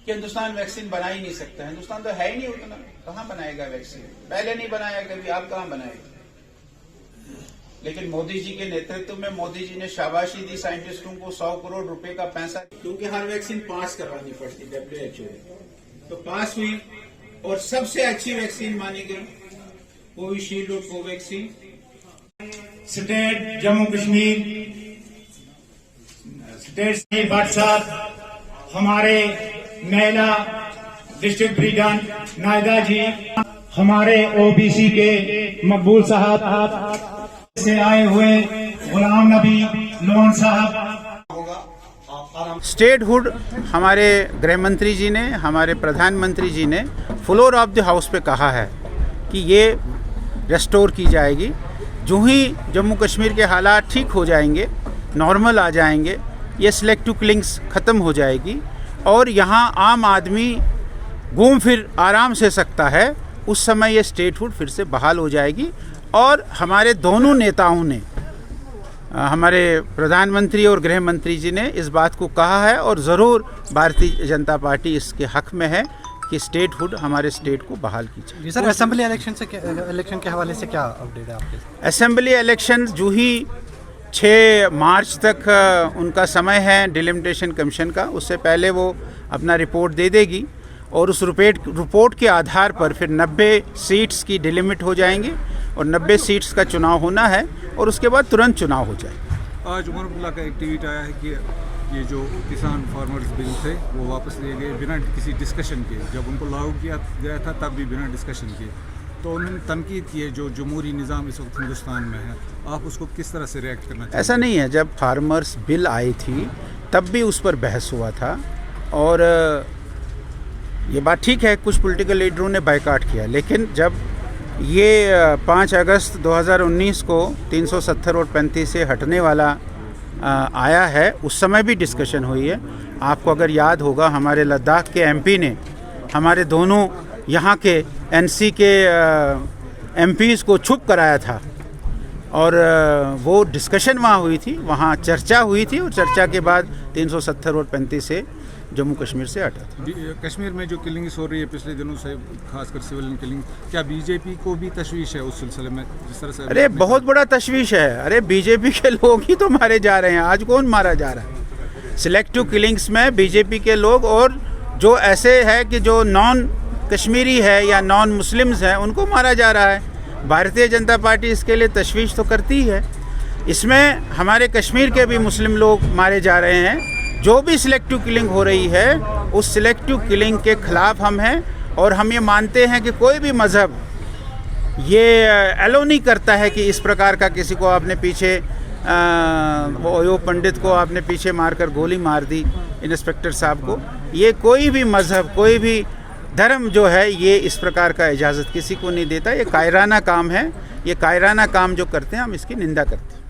कि हिंदुस्तान वैक्सीन बना ही नहीं सकता। हिंदुस्तान तो है ही नहीं उतना, कहां बनाएगा वैक्सीन? पहले नहीं बनाया कभी, आप कहां बनाएगा? लेकिन मोदी जी के नेतृत्व में मोदी जी ने शाबाशी दी साइंटिस्टों को, 100 करोड़ रुपए का पैसा, क्योंकि हर वैक्सीन पास करवानी पड़ती WHO में, तो पास हुई और सबसे अच्छी वैक्सीन मानी गई कोविशील्ड और Covaxin. State Jammu Kashmir state बादशाह हमारे महिला डिस्ट्रिक्ट प्रेसिडेंट नायदा जी, हमारे OBC के मकबूल साहब से आए हुए गुलाम नबी लोन साहब। स्टेटहुड हमारे गृह मंत्री जी ने, हमारे प्रधानमंत्री जी ने फ्लोर ऑफ द हाउस पे कहा है कि ये रेस्टोर की जाएगी। जो ही जम्मू कश्मीर के हालात ठीक हो जाएंगे, नॉर्मल आ जाएंगे, ये सिलेक्टिव किलिंग्स ख़त्म हो जाएगी और यहाँ आम आदमी घूम फिर आराम से सकता है, उस समय ये स्टेटहुड फिर से बहाल हो जाएगी। और हमारे दोनों नेताओं ने, हमारे प्रधानमंत्री और गृह मंत्री जी ने इस बात को कहा है और ज़रूर भारतीय जनता पार्टी इसके हक में है कि स्टेटहुड हमारे स्टेट को बहाल की जाए। सर, असेंबली इलेक्शन के हवाले से क्या अपडेट है आपके? असेंबली इलेक्शन जो ही 6 मार्च तक उनका समय है डिलिमिटेशन कमीशन का, उससे पहले वो अपना रिपोर्ट दे देगी और उस रिपोर्ट के आधार पर फिर 90 सीट्स की डिलिमिट हो जाएंगी और 90 सीट्स का चुनाव होना है और उसके बाद तुरंत चुनाव हो जाए। आज उमर अब्दुल्ला का एक ट्वीट आया है कि ये जो किसान फार्मर्स बिल थे वो वापस लिए गए बिना किसी डिस्कशन के। जब उनको लागू किया गया था तब भी बिना डिस्कशन के। तो उन्होंने तनकीद की है जो जमहूरी निज़ाम इस वक्त हिंदुस्तान में है, आप उसको किस तरह से रिएक्ट करना चाहिए? ऐसा नहीं है, जब फार्मर्स बिल आई थी तब भी उस पर बहस हुआ था और ये बात ठीक है, कुछ पॉलिटिकल लीडरों ने बायकॉट किया, लेकिन जब ये 5 अगस्त 2019 को 370 और 35 से हटने वाला आया है, उस समय भी डिस्कशन हुई है। आपको अगर याद होगा, हमारे लद्दाख के MP ने हमारे दोनों यहाँ के NC के MPs को चुप कराया था और वो डिस्कशन वहाँ हुई थी, वहाँ चर्चा हुई थी और चर्चा के बाद 370 और 35 से जम्मू कश्मीर से हटा था। कश्मीर में जो किलिंग्स हो रही है पिछले दिनों से, खासकर सिविलियन किलिंग, क्या बीजेपी को भी तशवीश है उस सिलसिले में जिस तरह से? अरे बहुत बड़ा तशवीश है। अरे बीजेपी के लोग ही तो मारे जा रहे हैं, आज कौन मारा जा रहा है? सिलेक्टिव किलिंग्स में बीजेपी के लोग और जो ऐसे है कि जो नॉन कश्मीरी है या नॉन मुस्लिम्स हैं उनको मारा जा रहा है। भारतीय जनता पार्टी इसके लिए तशवीश तो करती है। इसमें हमारे कश्मीर के भी मुस्लिम लोग मारे जा रहे हैं। जो भी सिलेक्टिव किलिंग हो रही है उस सिलेक्टिव किलिंग के ख़िलाफ़ हम हैं और हम ये मानते हैं कि कोई भी मज़हब ये एलो नहीं करता है कि इस प्रकार का किसी को आपने पीछे वो अयूब पंडित को आपने पीछे मारकर गोली मार दी, इंस्पेक्टर साहब को। ये कोई भी मज़हब, कोई भी धर्म जो है ये इस प्रकार का इजाज़त किसी को नहीं देता। ये कायराना काम है, ये कायराना काम जो करते हैं हम इसकी निंदा करते हैं।